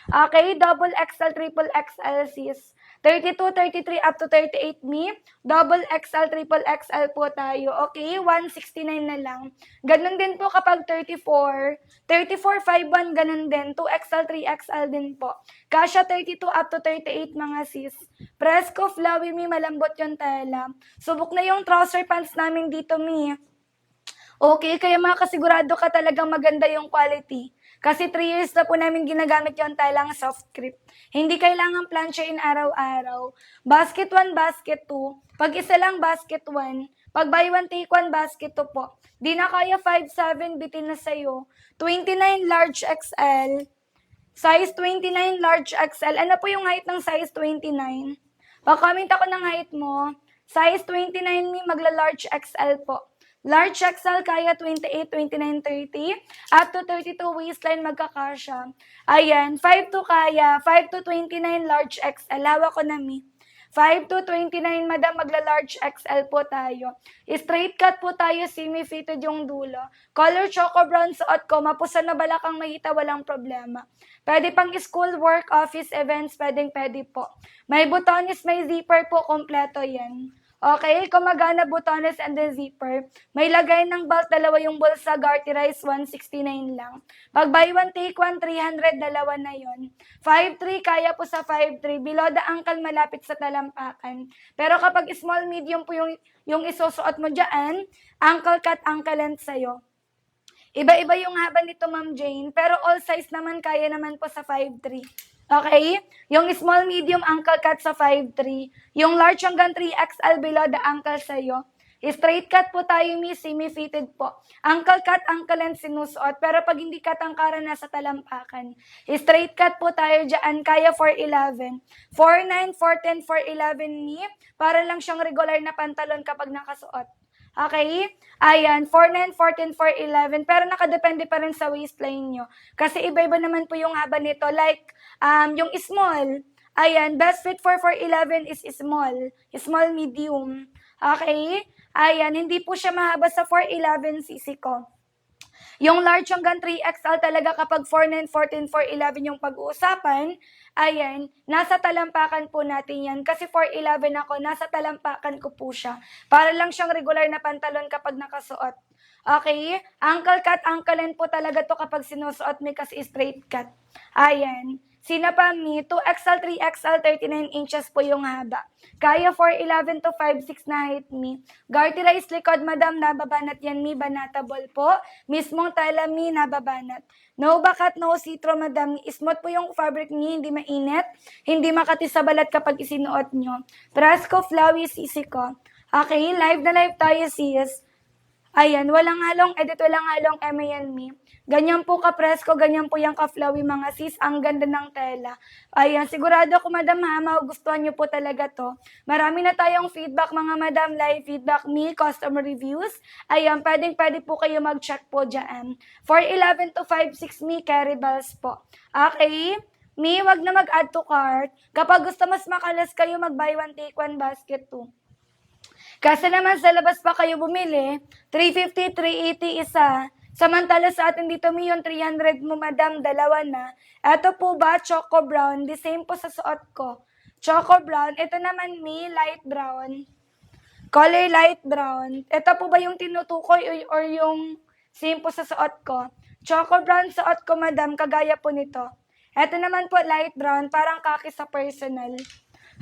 Okay, double XL, triple XL sis. 32, 33 up to 38 me. Double XL, triple XL po tayo. Okay, 169 na lang. Ganun din po kapag 34. 34, 51, ganun din. 2XL, 3XL din po. Kasha 32 up to 38 mga sis. Presko, flowy me, malambot yung tela. Subok na yung trouser pants namin dito me. Okay, kaya makasigurado ka talagang maganda yung quality. Kasi 3 years na po namin ginagamit yung telang soft grip. Hindi kailangan planchain araw-araw. Basket 1, basket 2. Pag isa lang, basket 1. Pag buy 1, take 1, basket 2 po. Di na kaya 5'7", bitin na sa'yo. 29 large XL. Size 29 large XL. Ano po yung height ng size 29? Pa-comment ako ng height mo. Size 29 mi, magla-large XL po. Large XL kaya 28, 29, 30. Up to 32 waistline magkakasya. Ayan, 5 to kaya. 5 to 29 large XL. Hawak ko na mi. 5 to 29, madam, magla-large XL po tayo. Straight cut po tayo, semi-fitted yung dulo. Color choco brown suot ko, mapusa na balakang mahita, walang problema. Pwede pang school, work, office, events, pwedeng-pwede po. May butones, may zipper po, kompleto yan. Okay, kumagana butones and then zipper. May lagay ng belt, dalawa yung bulsa, garterize, 169 lang. Pag buy one, take one, 300, dalawa na yon. 5'3", kaya po sa 5'3". Below the ankle, malapit sa talampakan. Pero kapag small, medium po yung isusuot mo dyan, ankle cut, ankle length sa'yo. Iba-iba yung haba nito, Ma'am Jane, pero all size naman kaya naman po sa 5'3". Okay? Yung small, medium, ankle cut sa 5'3". Yung large hanggang 3XL below the ankle sa'yo. Straight cut po tayo, miss, semi-fitted po. Ankle cut, ankle length sinusuot. Pero pag hindi katangkaran, nasa talampakan. Straight cut po tayo dyan, kaya 4'11". 4'9", 4'10", 4'11", ni. Para lang siyang regular na pantalon kapag nakasuot. Okay? Ayan, 4'9", 4'10", 4'11". Pero nakadepende pa rin sa waistline nyo. Kasi iba-iba naman po yung haba nito. Like, yung small. Ayan, best fit for 4'11" is small. Small, medium. Okay? Ayan, hindi po siya mahaba sa 4'11" sisi ko. Yung large hanggang 3XL talaga kapag 4'9", 4'10", 4'11" yung pag-uusapan, ayan, nasa talampakan po natin yan. Kasi 4'11" ako, nasa talampakan ko po siya. Para lang siyang regular na pantalon kapag nakasuot. Okay? Ankle cut, ankle length po talaga to kapag sinusuot mo kasi straight cut. Ayan. Sinapa mi, 2XL, 3XL, 39 inches po yung haba. Kaya 4'11" to 5'6" na height mi. Garterize likod, madam, nababanat yan mi, banatable po. Mismong tela mi, nababanat. No bakat, no sitro, madam. Smooth po yung fabric ni, hindi mainit. Hindi makati sa balat kapag isinuot nyo. Presko, flowy, sisi ko. Okay, live na live tayo, sis. Ayan, walang halong edit, walang halong M&M. Ganyan po ka-presko, ganyan po yung ka-flowy mga sis. Ang ganda ng tela. Ayan, sigurado ako madam ha, magugustuhan nyo po talaga to. Marami na tayong feedback mga madam, live feedback, me, customer reviews. Ayan, pwede po kayo mag-check po dyan. 4'11" to 5'6" me, carry bells po. Okay? Me, wag na mag-add to cart. Kapag gusto mas makalas kayo, mag-buy one, take one, basket 2. Kasi naman sa labas pa kayo bumili, 350, 380 isa. Samantala sa atin dito may yung 300 mo, madam, dalawa na. Ito po ba, choco brown? The same po sa suot ko. Choco brown. Ito naman may light brown. Color light brown. Ito po ba yung tinutukoy or yung same po sa suot ko? Choco brown suot ko, madam, kagaya po nito. Ito naman po light brown, parang kaki sa personal.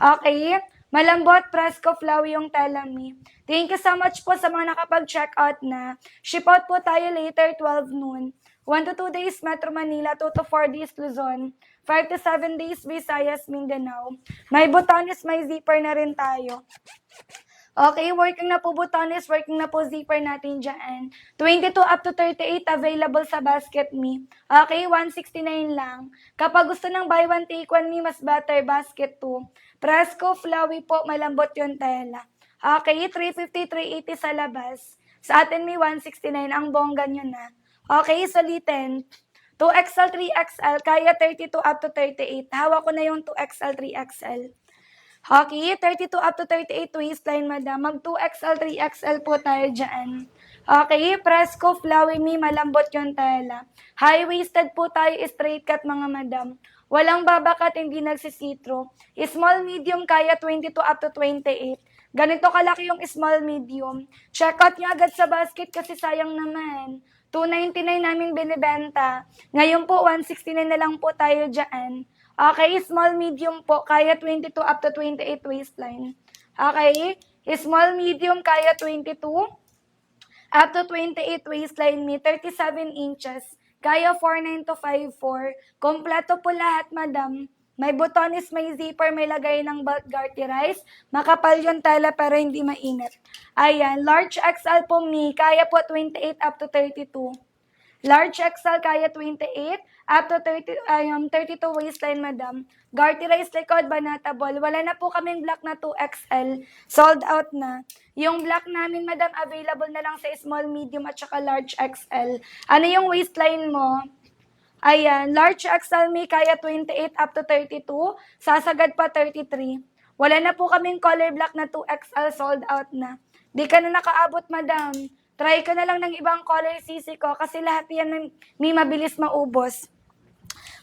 Okay? Malambot, presko, flowy yung tela mi. Thank you so much po sa mga nakapag-check out na. Ship out po tayo later, 12 noon. 1 to 2 days Metro Manila, 2 to 4 days Luzon, 5 to 7 days Visayas, Mindanao. May botones, may zipper na rin tayo. Okay, working na po butones, working na po zipper natin dyan. 22 up to 38 available sa basket me. Okay, 169 lang. Kapag gusto ng buy one, take one me, mas better, basket 2. Presko, flowy po, malambot yung tela. Okay, 350, 380 sa labas. Sa atin may 169, ang bongga nyo na. Okay, sulitin. 2XL, 3XL, kaya 32 up to 38. Hawak ko na yung 2XL, 3XL. Okay, 32 up to 38 waistline, madam. Mag 2XL, 3XL po tayo dyan. Okay, presko, flowy me, malambot yung tela. High-waisted po tayo, straight cut mga madam. Walang babakat, hindi nagsisitro. Small, medium, kaya 22 up to 28. Ganito kalaki yung small, medium. Check out nyo agad sa basket kasi sayang naman. 299 namin binibenta. Ngayon po, 169 na lang po tayo dyan. Okay, small, medium po, kaya 22 up to 28 waistline. Okay, small, medium, kaya 22 up to 28 waistline me, 37 inches. Kaya 49 to 54. Kompleto po lahat, madam. May botones, may zipper, may lagay ng belt garterize. Makapal yung tela pero hindi mainit. Ayan, large XL po me, kaya po 28 up to 32. Large XL kaya 28 up to 32 waistline, madam. Garterize likod, banatable. Wala na po kaming black na 2XL. Sold out na. Yung black namin, madam, available na lang sa small, medium, at saka large XL. Ano yung waistline mo? Ayan, large XL may kaya 28 up to 32. Sasagad pa 33. Wala na po kaming color black na 2XL, sold out na. Di ka na nakaabot, madam. Try ka na lang ng ibang color sisi ko kasi lahat yan may mabilis maubos.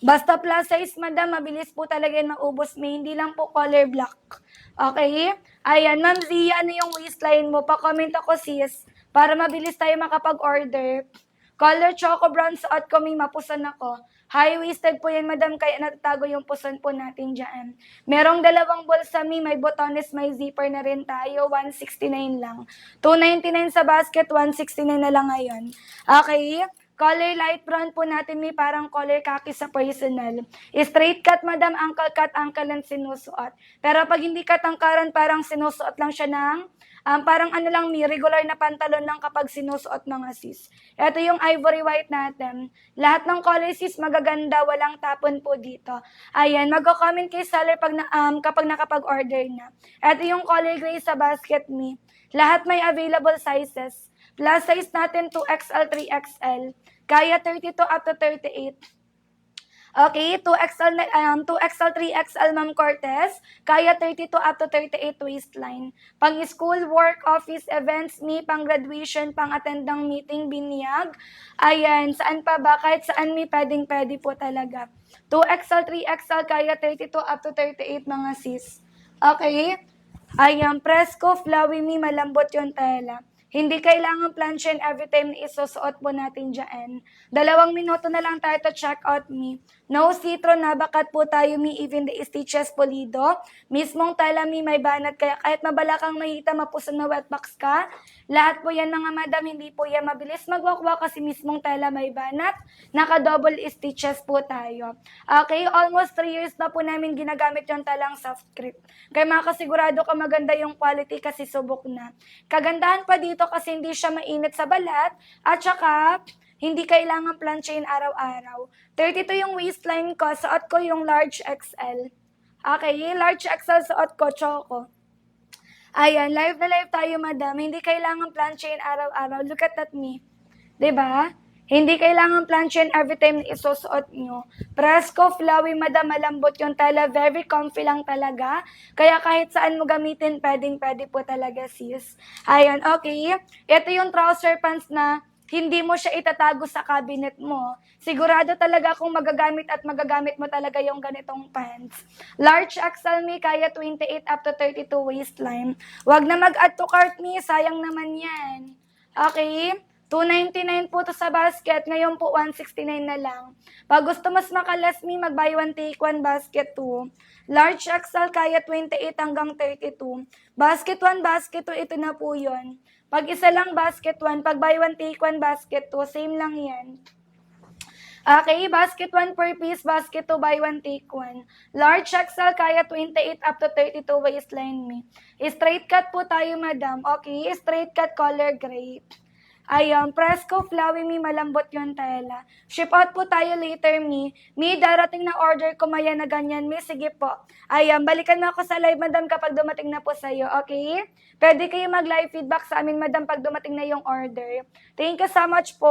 Basta plus size, madam, mabilis po talaga yan maubos. May hindi lang po color black. Okay? Ayan, Ma'am Zia, ano yung waistline mo? Pa-comment ako, sis, para mabilis tayo makapag-order. Color choco brown suot ko, may mapusan ako. High-waisted po yan, madam, kaya natatago yung pusan po natin dyan. Merong dalawang bulsa, may botones, may zipper na rin tayo, 169 lang. 299 sa basket, 169 na lang ngayon. Okay? Color light brown po natin, may parang color khaki sa personal. Straight cut, madam, ankle cut, ankle lang sinusuot. Pero pag hindi katangkaran, parang sinusuot lang siya ng parang ano lang, may regular na pantalon lang kapag sinusuot mga sis. Ito yung ivory white natin. Lahat ng color sis magaganda, walang tapon po dito. Ayan, magko-comment kay seller kapag nakapag-order na. Ito yung color gray sa basket me. Lahat may available sizes. Plus size natin 2XL, 3XL. Kaya 32 up to 38. Okay, 2XL, 3XL, Ma'am Cortez. Kaya 32 up to 38 waistline. Pang school, work, office, events, pang graduation, pang attend ng meeting, binyag. Ayan, saan pa ba? Kahit saan pwede po talaga. 2XL, 3XL, kaya 32 up to 38 mga sis. Okay? Ayan, Fresco, flowy malambot yung tela. Hindi kailangan plansya every time na isusuot po natin dyan. 2 minuto na lang tayo to check out me. No citro, nabakat po tayo even the stitches pulido. Mismong tela may banat, kaya kahit mabala kang mahita, mapuson na wetbox ka. Lahat po yan mga madam, hindi po yan mabilis magwakwak kasi mismong tela may banat. Naka-double stitches po tayo. Okay, almost 3 years na po namin ginagamit yung talang soft grip. Kaya makasigurado ka maganda yung quality kasi subok na. Kagandahan pa dito kasi hindi siya mainit sa balat at saka hindi kailangan plansyahin araw-araw. 32 yung waistline ko, suot ko yung large XL. Okay, large XL suot ko, choco. Ayan, live na live tayo, madam. Hindi kailangan plansyahin araw-araw. Look at that me. 'Di ba? Hindi kailangan plansyahin every time na isusuot nyo. Fresco, flowy, madam, malambot yung tela. Very comfy lang talaga. Kaya kahit saan mo gamitin, pwede po talaga, sis. Ayan, okay. Ito yung trouser pants na hindi mo siya itatago sa cabinet mo. Sigurado talaga kung magagamit mo talaga yung ganitong pants. Large XL me, kaya 28 up to 32 waistline. Wag na mag-add to cart me, sayang naman yan. Okay? 299 po to sa basket, ngayon po 169 na lang. Pag gusto mas makalas me, mag-buy one take one basket 2. Large XL kaya 28 hanggang 32. Basket 1, basket 2, ito na po yun. Pag isa lang basket 1, pag buy one take one basket 2, same lang yan. Okay, basket 1 per piece, basket 2 buy one take one. Large XL kaya 28 up to 32 waistline me. Straight cut po tayo, madam. Okay, straight cut color gray. Ayan, Fresco, flowy malambot yung tela. Ship out po tayo later, darating na order ko maya na ganyan, sige po. Ayan, balikan mo ako sa live, madam, kapag dumating na po sa'yo, okay? Pwede kayo mag-live feedback sa amin, madam, pag dumating na yung order. Thank you so much po.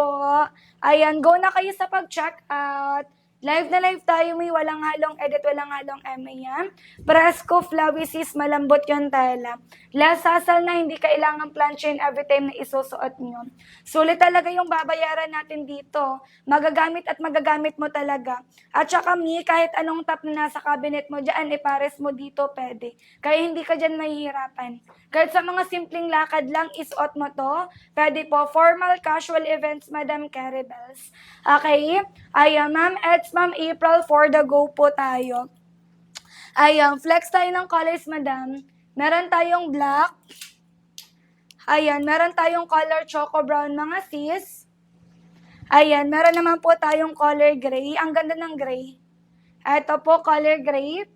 Ayan, go na kayo sa pag-check out. Live na live tayo, may walang halong edit, walang halong MA yan. Presko, flowy sis, malambot yung tela. Less hassle na, hindi kailangan planchain every time na isusuot nyo. Sulit talaga yung babayaran natin dito. Magagamit at magagamit mo talaga. At saka mi, kahit anong top na nasa cabinet mo dyan, ipares mo dito, pwede. Kaya hindi ka dyan mahihirapan. Kahit sa mga simpleng lakad lang, isuot mo to. Pwede po, formal, casual events, Madam Caribels. Okay? Ayan, Ma'am Eds, Ma'am April, for the go po tayo. Ayan, flex tayo ng colors, Madam. Meron tayong black. Ayan, meron tayong color choco brown, mga sis. Ayan, meron naman po tayong color gray. Ang ganda ng gray. Ito po, color grape.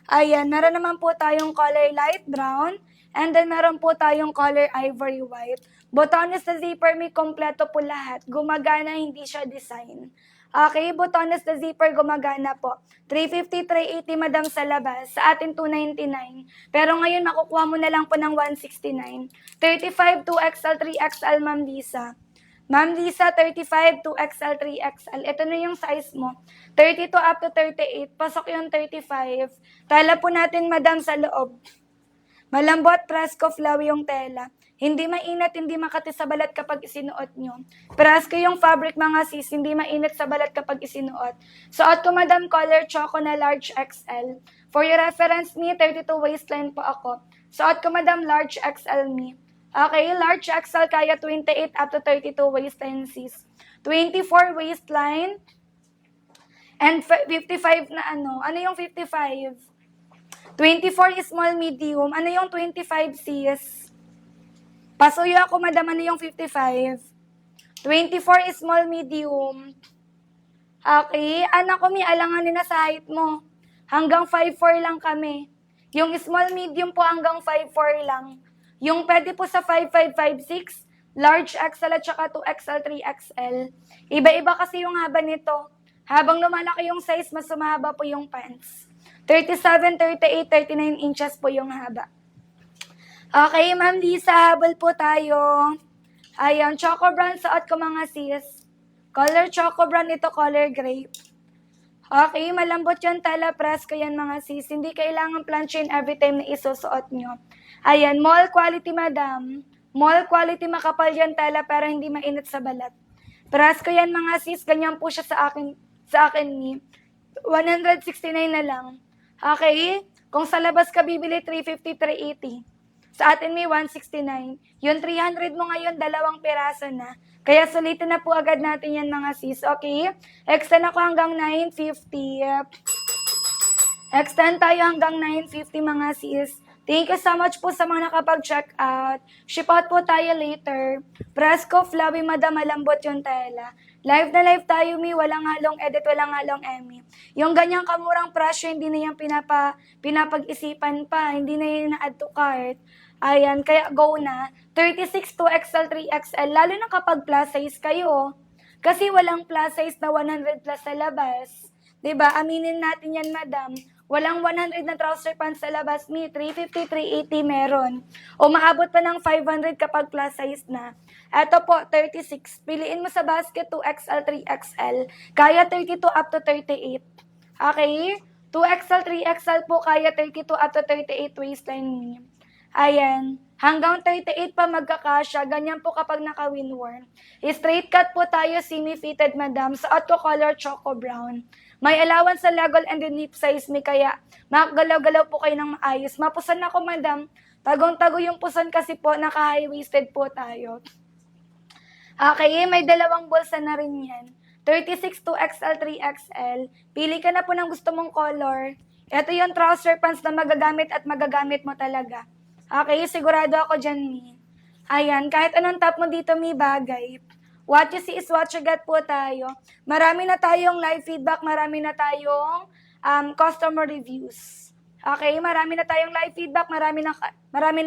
Ayan, meron naman po tayong color light brown. And then, meron po tayong color ivory white. Botones na zipper, may kompleto po lahat. Gumagana, hindi siya design. Okay, botones na zipper, gumagana po. 350, 380, Madam, sa labas. Sa atin, 299. Pero ngayon, makukuha mo na lang po ng 169. 35, 2XL, 3XL, Ma'am Lisa. Ma'am Lisa, 35, 2XL, 3XL. Ito na yung size mo. 32 up to 38. Pasok yung 35. Tela po natin, Madam, sa loob. Malambot, presko, flowy yung tela. Hindi mainit, hindi makati sa balat kapag isinuot nyo. Presko yung fabric, mga sis, hindi mainit sa balat kapag isinuot. Suot ko, Madam, color choco na large XL. For your reference, me, 32 waistline po ako. Suot ko, Madam, large XL me. Okay, large XL kaya 28 up to 32 waistline, sis. 24 waistline. And 55 na ano? Ano yung 55? 24 small medium. Ano yung 25, sis? Pasuyo ako, Madam. Ano yung 55? 24 small medium. Okay. Anak ko, may alanganin na sa height mo. Hanggang 5'4 lang kami. Yung small medium po hanggang 5'4 lang. Yung pwede po sa 5'5", 5'6", large XL at saka 2XL, 3XL. Iba-iba kasi yung haba nito. Habang lumalaki yung size, mas sumahaba po yung pants. 37, 38, 39 inches po yung haba. Okay, Ma'am Lisa, habol po tayo. Ayan, choco brown suot ko, mga sis. Color choco brown, ito color grape. Okay, malambot yung tela, presko yan, mga sis. Hindi kailangan planchain every time na isusuot nyo. Ayan, mall quality, Madam. Mall quality, makapal yung tela pero hindi mainit sa balat. Presko yan, mga sis. Ganyan po siya sa akin ni 169 na lang. Okay? Kung sa labas ka bibili, 350, 380. Sa atin may 169. Yung 300 mo ngayon, 2 piraso na. Kaya sulitin na po agad natin yan, mga sis. Okay? Extend ako hanggang 950. Extend tayo hanggang 950, mga sis. Thank you so much po sa mga nakapag-check out. Ship out po tayo later. Presko, flowy, Madam, malambot yung tela. Live na live tayo, mi. Walang halong edit, walang halong Emmy. Yung ganyang kamurang presyo, hindi na yung pinapag-isipan pa. Hindi na yung na-add to cart. Ayan, kaya go na. 36 2XL, 3XL. Lalo na kapag plus size kayo. Kasi walang plus size na 100 plus sa labas. 'Di ba? Aminin natin yan, Madam. Walang 100 na trouser pants sa labas, mi. 350, 380 meron. O maabot pa ng 500 kapag plus size na. Eto po, 36. Piliin mo sa basket 2XL, 3XL. Kaya 32 up to 38. Okay? 2XL, 3XL po kaya 32 up to 38 waistline, mi. Ayan. Hanggang 38 pa magkakasya. Ganyan po kapag naka-windworn. Straight cut po tayo, semi-fitted, Madam. Suot ko color choco brown. May allowance sa legal and the nip size mi, kaya makagalaw-galaw po kayo ng maayos. Mapusan ako, Madam. Tagong-tago yung pusan kasi po, naka-high-waisted po tayo. Okay, may 2 bulsa na rin yan. 36 2XL, 3XL. Pili ka na po ng gusto mong color. Ito yung trouser pants na magagamit at magagamit mo talaga. Okay, sigurado ako dyan, mi. Ayan, kahit anong top mo dito, mi, bagay. What you see is what you get po tayo. Marami na tayong live feedback, marami na tayong customer reviews. Okay, marami na tayong live feedback, marami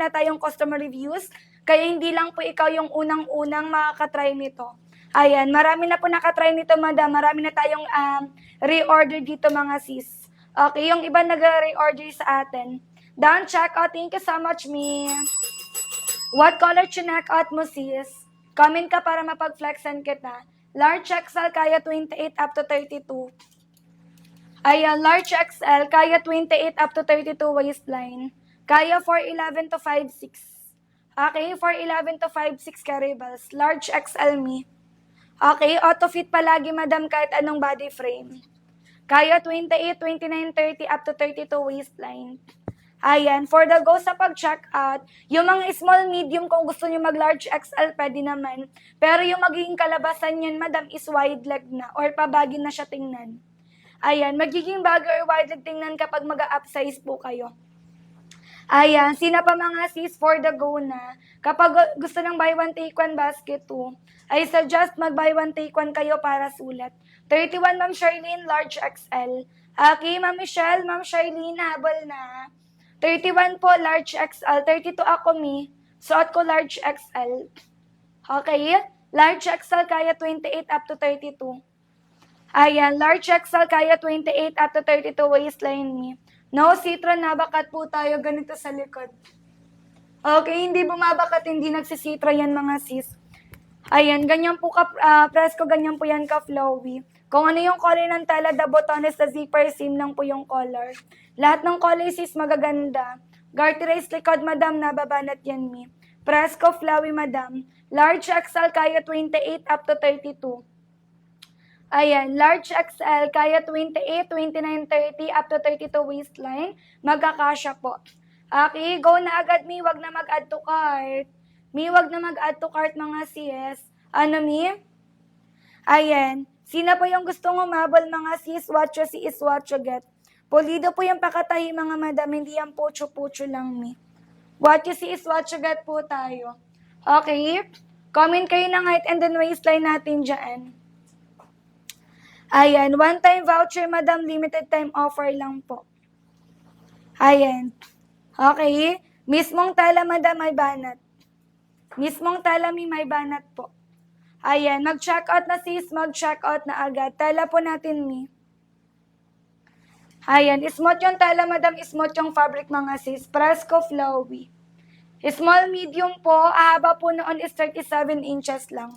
na tayong customer reviews. Kaya hindi lang po ikaw yung unang-unang makakatry nito. Ayan, marami na po nakatry nito, Madam. Marami na tayong reorder dito, mga sis. Okay, yung iba nag-reorder sa atin. Down checkout. Thank you so much, mi. What color chinek out mo, sis? Comment ka para mapag-flexan kita. Large XL kaya 28 up to 32. Ayan, large XL, kaya 28 up to 32 waistline. Kaya 4'11 to 5'6. Okay, 4'11 to 5'6 carryballs. Large XL me. Okay, auto fit palagi madam kahit anong body frame. Kaya 28, 29, 30 up to 32 waistline. Ayan, for the go sa pag-check out, yung mga small, medium, kung gusto nyo mag-large XL, pwede naman. Pero yung magiging kalabasan yan, madam, is wide leg na or pabagi na siya tingnan. Ayan, magiging bagay or wide leg tingnan kapag mag-upsize po kayo. Ayan, sina pa mga sis for the go na. Kapag gusto ng buy one take one basket 2, I suggest mag buy one take one kayo para sulat. 31 Ma'am Charlene, large XL. Okay, Ma'am Michelle, Ma'am Charlene, habol na. 31 po, large XL. 32 ako, mi. Suot ko large XL. Okay? Large XL kaya 28 up to 32. Ayan, large XL kaya 28 up to 32 waistline, mi. No, citron, nabakat po tayo ganito sa likod. Okay, hindi bumabakat, hindi nagsisitra yan mga sis. Ayan, ganyan po ka, presko, ganyan po yan ka flowy. Kung ano yung color ng tela, the botones, the zipper, same lang po yung color. Lahat ng color sis magaganda. Garterize likod, madam, nababanat yan mi. Presko, flowy, madam. Large XL, kaya 28 up to 32. Ayan, large XL, kaya 28, 29, 30, up to 32 waistline. Magkakasya po. Okay, go na agad, mi. Wag na mag-add to cart. Mi, wag na mag-add to cart, mga sis. Ano, mi? Ayan. Sino po yung gustong umabol, mga sis? What you see is what you get. Pulido po yung pakatahi, mga madam. Hindi yan pucho-pucho lang, mi. What you see is what you get po tayo. Okay? Comment kayo ng height and then waistline natin dyan. Ayan, one-time voucher, madam, limited time offer lang po. Ayan. Okay? Mismong tala, madam, may banat. Mismong tala, may banat po. Ayan, mag-check out na sis, mag-check out na agad. Tala po natin, mi. Ayan, smooth yung tala, madam, smooth yung fabric, mga sis. Presko flowy. Small medium po, haba po noon is 37 inches lang.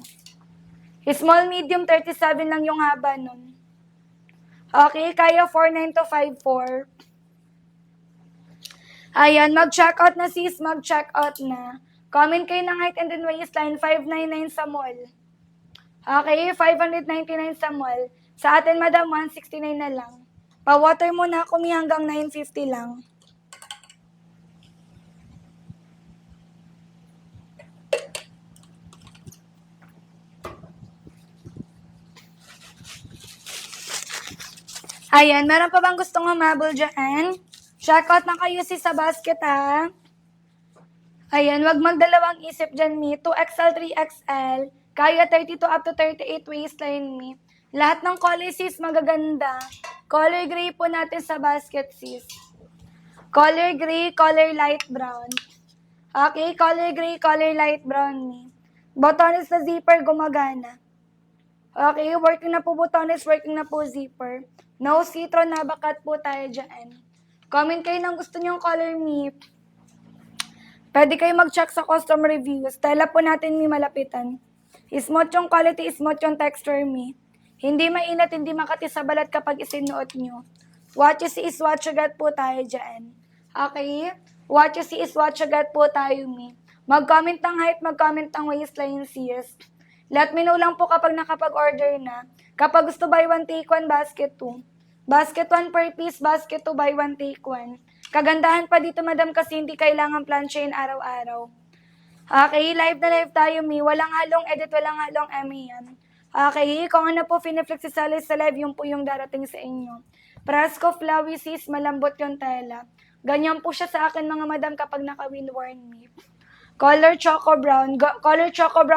Small medium, 37 lang yung haba nun. Okay, kaya 49 to 54. Ayan, mag-check out na sis, mag-check out na. Comment kayo ng height and then waistline, 599 sa mall. Okay, 599 sa mall. Sa atin, madam, 169 na lang. Pa-water muna ako, mi, hanggang 950 lang. Ayan, meron pa bang gustong humabol dyan? Check out na kayo sis sa basket, ha? Ayan, wag magdalawang isip dyan, mi. 2XL, 3XL. Kaya 32 up to 38 waistline, mi. Lahat ng color, sis, magaganda. Color gray po natin sa basket, sis. Color gray, color light brown. Okay, color gray, color light brown, mi. Botones na zipper, gumagana. Okay, working na po botones, working na po zipper. No citron, nabakat po tayo dyan. Comment kayo ng gusto nyong color, mi. Pwede kayo mag-check sa customer reviews. Tela po natin, mi, malapitan. Smooth yung quality, smooth yung texture, mi. Hindi mainat, hindi makati sa balat kapag isinuot nyo. What you see is what you get po tayo dyan. Okay? What you see is what you get po tayo, mi. Mag-comment ng height, mag-comment ng waistline, sis. Let me know lang po kapag nakapag-order na. Kapag gusto buy one take one, basket 2. Basket 1 per piece, basket 2 buy one take one. Kagandahan pa dito, madam, kasi hindi kailangan planchain araw-araw. Okay, live na live tayo, mi. Walang halong edit, walang halong eme yan. Okay, kung ano po finiflex si Sally sa live, yung po yung darating sa inyo. Presko flowy sis, malambot yung tela. Ganyan po siya sa akin, mga madam, kapag naka-windworn mi. Color choco brown. Color choco brown.